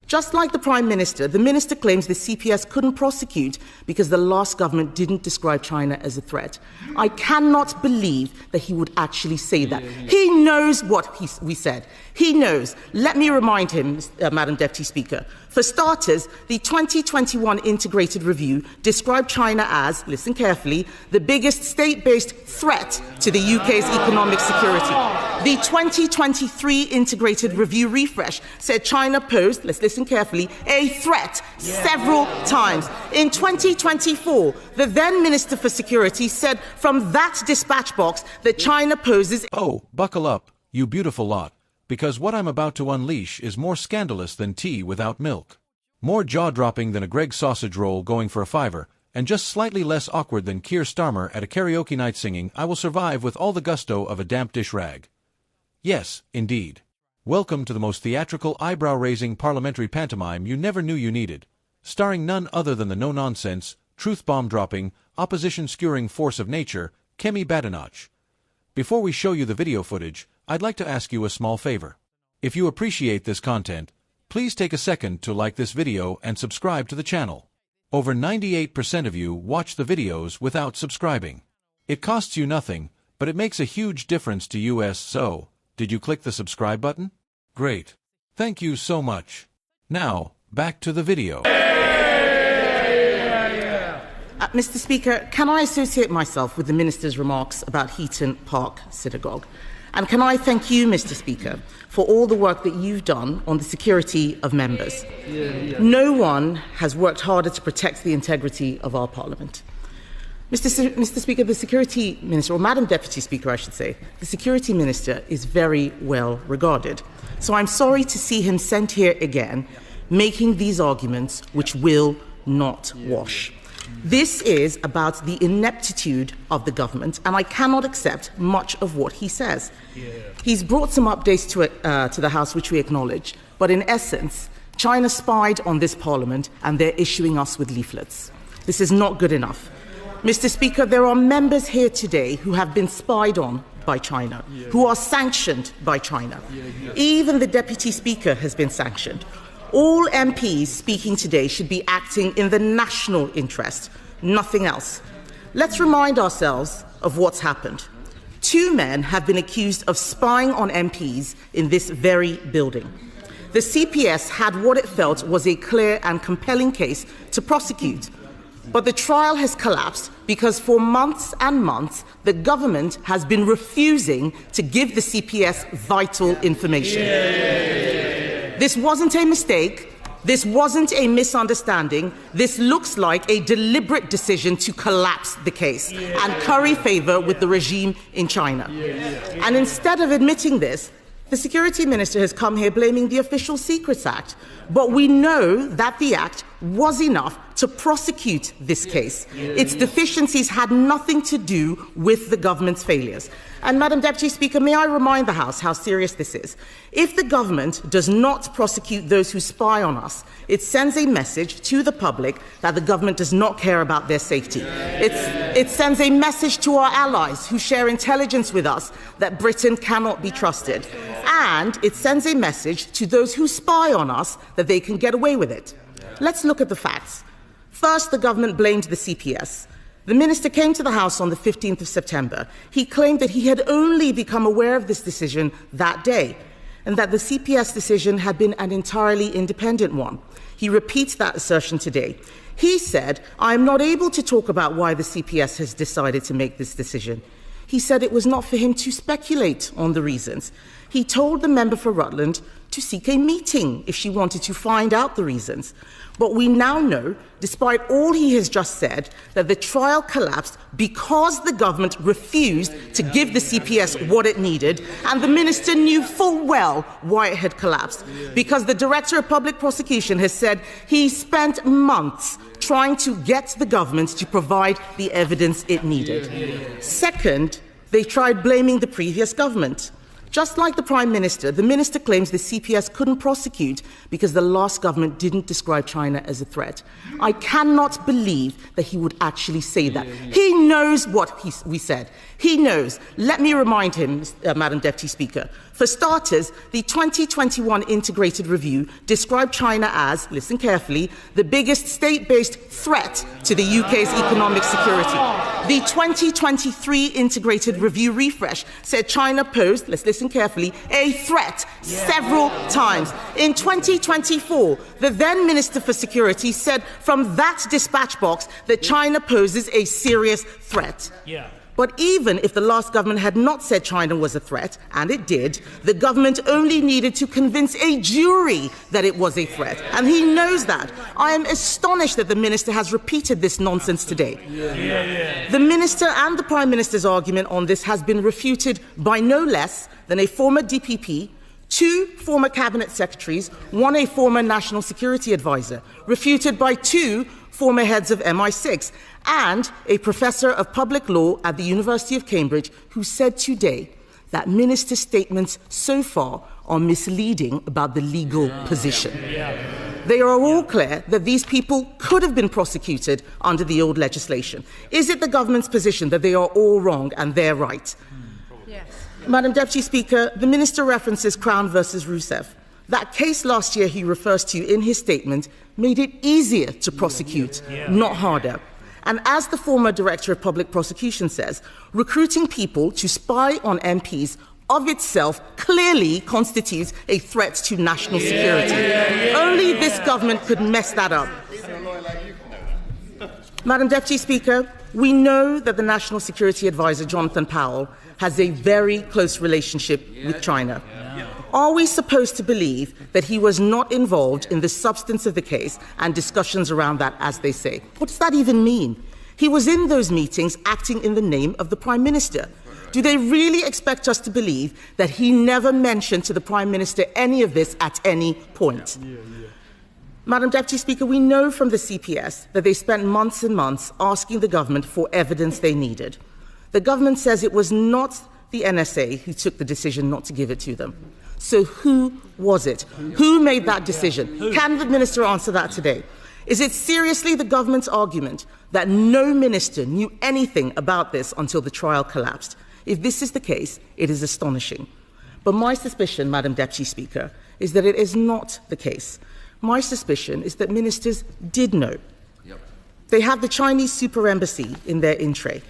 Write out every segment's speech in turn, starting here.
Just like the Prime Minister, the Minister claims the CPS couldn't prosecute because the last government didn't describe China as a threat. I cannot believe that he would actually say that. He knows what we said. He knows. Let me remind him, Madam Deputy Speaker. For starters, the 2021 Integrated Review described China as, listen carefully, the biggest state-based threat to the UK's economic security. The 2023 Integrated Review refresh said China posed, let's listen carefully, a threat several times. In 2024, the then Minister for Security said from that dispatch box that China poses... Oh, buckle up, you beautiful lot, because what I'm about to unleash is more scandalous than tea without milk. More jaw-dropping than a Greggs sausage roll going for a $5, and just slightly less awkward than Keir Starmer at a karaoke night singing "I Will Survive" with all the gusto of a damp dish rag. Yes, indeed. Welcome to the most theatrical, eyebrow-raising parliamentary pantomime you never knew you needed, starring none other than the no-nonsense, truth-bomb-dropping, opposition-skewering force of nature, Kemi Badenoch. Before we show you the video footage, I'd like to ask you a small favor. If you appreciate this content, please take a second to like this video and subscribe to the channel. Over 98% of you watch the videos without subscribing. It costs you nothing, but it makes a huge difference to us, so, did you click the subscribe button? Great. Thank you so much. Now, back to the video. Mr. Speaker, can I associate myself with the Minister's remarks about Heaton Park Synagogue? And can I thank you, Mr. Speaker, for all the work that you've done on the security of members? No one has worked harder to protect the integrity of our Parliament. Mr. Speaker, the Security Minister, or Madam Deputy Speaker, I should say, the Security Minister is very well regarded. So I'm sorry to see him sent here again, making these arguments which will not wash. This is about the ineptitude of the government, and I cannot accept much of what he says. He's brought some updates to the House, which we acknowledge, but in essence, China spied on this Parliament, and they're issuing us with leaflets. This is not good enough. Mr. Speaker, there are members here today who have been spied on by China, who are sanctioned by China. Even the Deputy Speaker has been sanctioned. All MPs speaking today should be acting in the national interest, nothing else. Let's remind ourselves of what's happened. 2 men have been accused of spying on MPs in this very building. The CPS had what it felt was a clear and compelling case to prosecute. But the trial has collapsed because for months and months, the government has been refusing to give the CPS vital information. This wasn't a mistake. This wasn't a misunderstanding. This looks like a deliberate decision to collapse the case and curry favor with the regime in China. And instead of admitting this, the Security Minister has come here blaming the Official Secrets Act. But we know that the Act was enough to prosecute this case. Its deficiencies had nothing to do with the government's failures. And, Madam Deputy Speaker, may I remind the House how serious this is? If the government does not prosecute those who spy on us, it sends a message to the public that the government does not care about their safety. It sends a message to our allies who share intelligence with us that Britain cannot be trusted. And it sends a message to those who spy on us that they can get away with it. Let's look at the facts. First, the government blamed the CPS. The minister came to the House on the 15th of September. He claimed that he had only become aware of this decision that day, and that the CPS decision had been an entirely independent one. He repeats that assertion today. He said, "I am not able to talk about why the CPS has decided to make this decision." He said it was not for him to speculate on the reasons. He told the member for Rutland to seek a meeting if she wanted to find out the reasons. But we now know, despite all he has just said, that the trial collapsed because the government refused to give the CPS what it needed, and the minister knew full well why it had collapsed. Because the Director of Public Prosecution has said he spent months trying to get the government to provide the evidence it needed. Second, they tried blaming the previous government. Just like the Prime Minister, the Minister claims the CPS couldn't prosecute because the last government didn't describe China as a threat. I cannot believe that he would actually say that. He knows what we said. He knows. Let me remind him, Madam Deputy Speaker. For starters, the 2021 Integrated Review described China as, listen carefully, the biggest state-based threat to the UK's economic security. The 2023 Integrated Review refresh said China posed, let's listen carefully, a threat several times. In 2024, the then Minister for Security said from that dispatch box that China poses a serious threat. But even if the last government had not said China was a threat, and it did, the government only needed to convince a jury that it was a threat. And he knows that. I am astonished that the Minister has repeated this nonsense today. The Minister and the Prime Minister's argument on this has been refuted by no less than a former DPP, 2 former Cabinet Secretaries, 1 a former National Security Advisor, refuted by 2 former heads of MI6, and a professor of public law at the University of Cambridge who said today that Minister's statements so far are misleading about the legal position. They are all clear that these people could have been prosecuted under the old legislation. Is it the government's position that they are all wrong and they're right? Madam Deputy Speaker, the Minister references Crown versus Rousseff. That case last year he refers to in his statement made it easier to prosecute, not harder. And as the former Director of Public Prosecution says, recruiting people to spy on MPs of itself clearly constitutes a threat to national security. Only this government could mess that up. Madam Deputy Speaker, we know that the National Security Advisor, Jonathan Powell, has a very close relationship with China. Are we supposed to believe that he was not involved in the substance of the case and discussions around that, as they say? What does that even mean? He was in those meetings acting in the name of the Prime Minister. Do they really expect us to believe that he never mentioned to the Prime Minister any of this at any point? Madam Deputy Speaker, we know from the CPS that they spent months and months asking the government for evidence they needed. The government says it was not the NSA who took the decision not to give it to them. So who was it? Who made that decision? Can the Minister answer that today? Is it seriously the government's argument that no minister knew anything about this until the trial collapsed? If this is the case, it is astonishing. But my suspicion, Madam Deputy Speaker, is that it is not the case. My suspicion is that ministers did know. They have the Chinese super embassy in their in tray.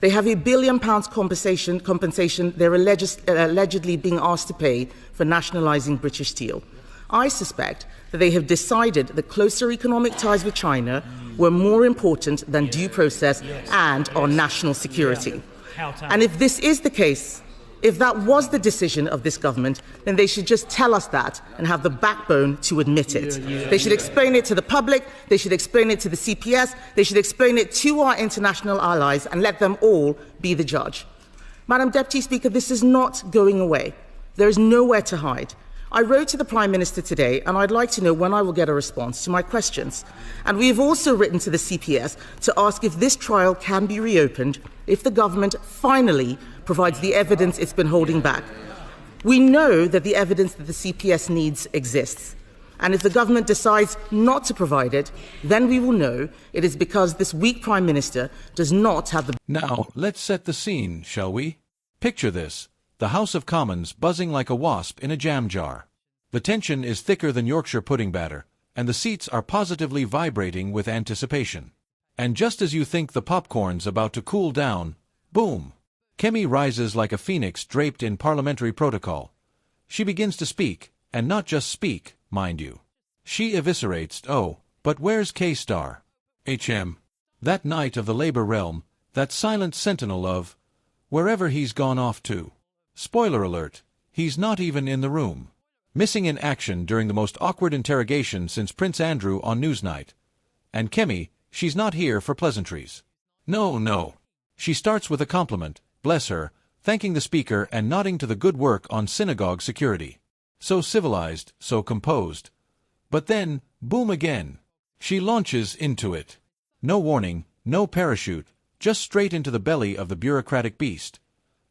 They have £1 billion compensation they're allegedly being asked to pay for nationalising British Steel. I suspect that they have decided that closer economic ties with China were more important than due process and our national security. And if this is the case, if that was the decision of this government, then they should just tell us that and have the backbone to admit it. They should explain it to the public, they should explain it to the CPS, they should explain it to our international allies and let them all be the judge. Madam Deputy Speaker, this is not going away. There is nowhere to hide. I wrote to the Prime Minister today and I'd like to know when I will get a response to my questions. And we have also written to the CPS to ask if this trial can be reopened if the government finally provides the evidence it's been holding back. We know that the evidence that the CPS needs exists. And if the government decides not to provide it, then we will know it is because this weak Prime Minister does not have the... Now, let's set the scene, shall we? Picture this. The House of Commons buzzing like a wasp in a jam jar. The tension is thicker than Yorkshire pudding batter, and the seats are positively vibrating with anticipation. And just as you think the popcorn's about to cool down, boom! Kemi rises like a phoenix draped in parliamentary protocol. She begins to speak, and not just speak, mind you. She eviscerates, oh, but where's Keir HM? That knight of the Labour realm, that silent sentinel of wherever he's gone off to. Spoiler alert, he's not even in the room. Missing in action during the most awkward interrogation since Prince Andrew on Newsnight. And Kemi, she's not here for pleasantries. No. She starts with a compliment, bless her, thanking the Speaker and nodding to the good work on synagogue security. So civilized, so composed. But then, boom again. She launches into it. No warning, no parachute, just straight into the belly of the bureaucratic beast.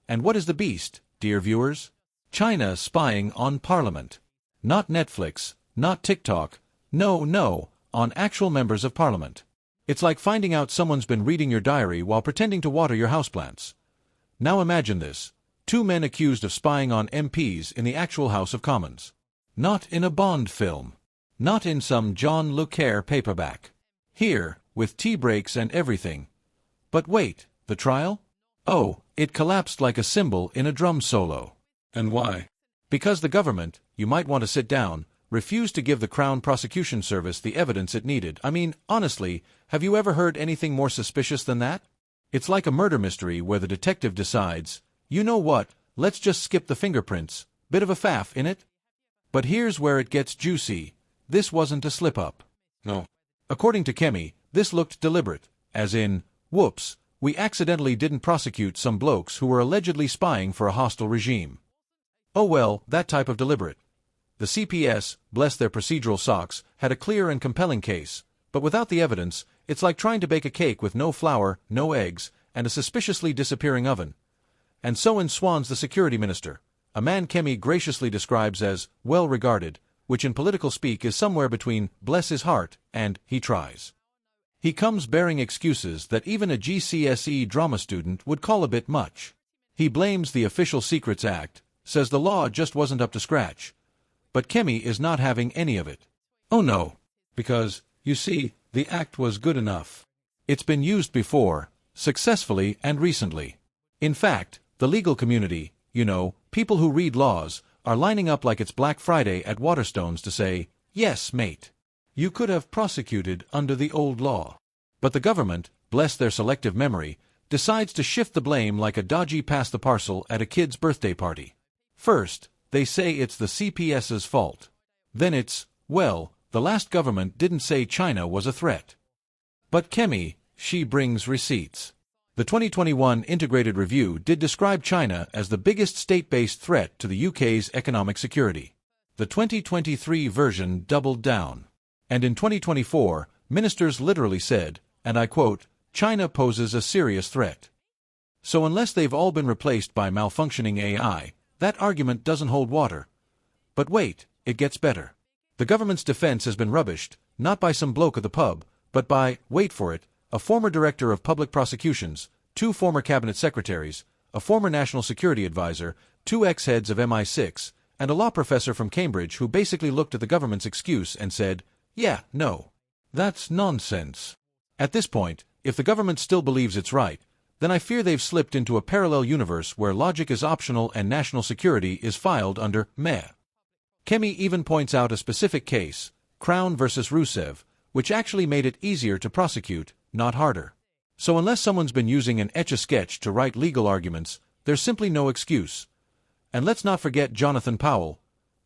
And what is the beast, dear viewers? China spying on Parliament. Not Netflix, not TikTok, no, on actual members of Parliament. It's like finding out someone's been reading your diary while pretending to water your houseplants. Now imagine this. 2 men accused of spying on MPs in the actual House of Commons. Not in a Bond film. Not in some John le Carre paperback. Here, with tea breaks and everything. But wait, the trial? Oh, it collapsed like a cymbal in a drum solo. And why? Because the government, you might want to sit down, refused to give the Crown Prosecution Service the evidence it needed. I mean, honestly, have you ever heard anything more suspicious than that? It's like a murder mystery where the detective decides, you know what, let's just skip the fingerprints. Bit of a faff, innit? But here's where it gets juicy. This wasn't a slip-up. No. According to Kemi, this looked deliberate, as in, whoops, we accidentally didn't prosecute some blokes who were allegedly spying for a hostile regime. Oh well, that type of deliberate. The CPS, bless their procedural socks, had a clear and compelling case, but without the evidence, it's like trying to bake a cake with no flour, no eggs, and a suspiciously disappearing oven. And so enswans the security minister, a man Kemi graciously describes as well-regarded, which in political speak is somewhere between bless his heart and he tries. He comes bearing excuses that even a GCSE drama student would call a bit much. He blames the Official Secrets Act, says the law just wasn't up to scratch. But Kemi is not having any of it. Oh no, because, you see, the act was good enough. It's been used before, successfully and recently. In fact, the legal community, you know, people who read laws, are lining up like it's Black Friday at Waterstones to say, yes, mate. You could have prosecuted under the old law. But the government, bless their selective memory, decides to shift the blame like a dodgy pass-the-parcel at a kid's birthday party. First, they say it's the CPS's fault. Then it's, well, the last government didn't say China was a threat. But Kemi, she brings receipts. The 2021 Integrated Review did describe China as the biggest state-based threat to the UK's economic security. The 2023 version doubled down. And in 2024, ministers literally said, and I quote, China poses a serious threat. So unless they've all been replaced by malfunctioning AI, that argument doesn't hold water. But wait, it gets better. The government's defense has been rubbished, not by some bloke at the pub, but by, wait for it, a former director of public prosecutions, 2 former cabinet secretaries, a former national security advisor, 2 ex-heads of MI6, and a law professor from Cambridge who basically looked at the government's excuse and said, yeah, no. That's nonsense. At this point, if the government still believes it's right, then I fear they've slipped into a parallel universe where logic is optional and national security is filed under meh. Kemi even points out a specific case, Crown versus Rusev, which actually made it easier to prosecute, not harder. So unless someone's been using an etch-a-sketch to write legal arguments, there's simply no excuse. And let's not forget Jonathan Powell.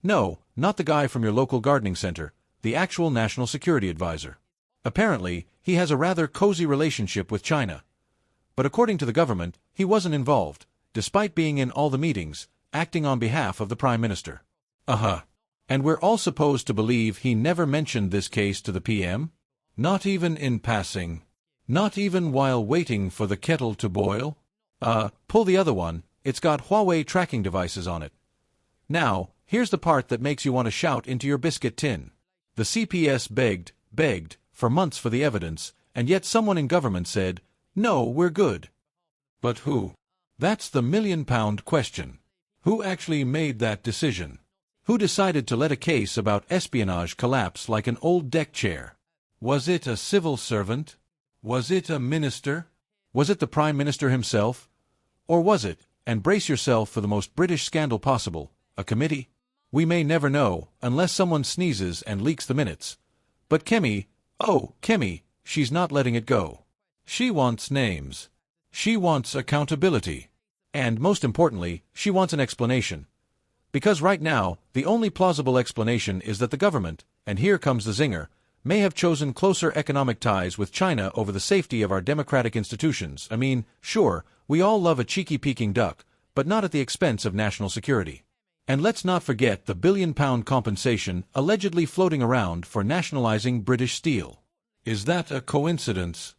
No, not the guy from your local gardening center, the actual national security advisor. Apparently, he has a rather cozy relationship with China. But according to the government, he wasn't involved, despite being in all the meetings, acting on behalf of the Prime Minister. And we're all supposed to believe he never mentioned this case to the PM? Not even in passing. Not even while waiting for the kettle to boil? Pull the other one, it's got Huawei tracking devices on it. Now, here's the part that makes you want to shout into your biscuit tin. The CPS begged, for months for the evidence, and yet someone in government said, no, we're good. But who? That's the million-pound question. Who actually made that decision? Who decided to let a case about espionage collapse like an old deck chair? Was it a civil servant? Was it a minister? Was it the Prime Minister himself? Or was it, and brace yourself for the most British scandal possible, a committee? We may never know, unless someone sneezes and leaks the minutes. But Kemi, she's not letting it go. She wants names. She wants accountability. And most importantly, she wants an explanation. Because right now, the only plausible explanation is that the government, and here comes the zinger, may have chosen closer economic ties with China over the safety of our democratic institutions. I mean, sure, we all love a cheeky Peking duck, but not at the expense of national security. And let's not forget the billion-pound compensation allegedly floating around for nationalizing British steel. Is that a coincidence?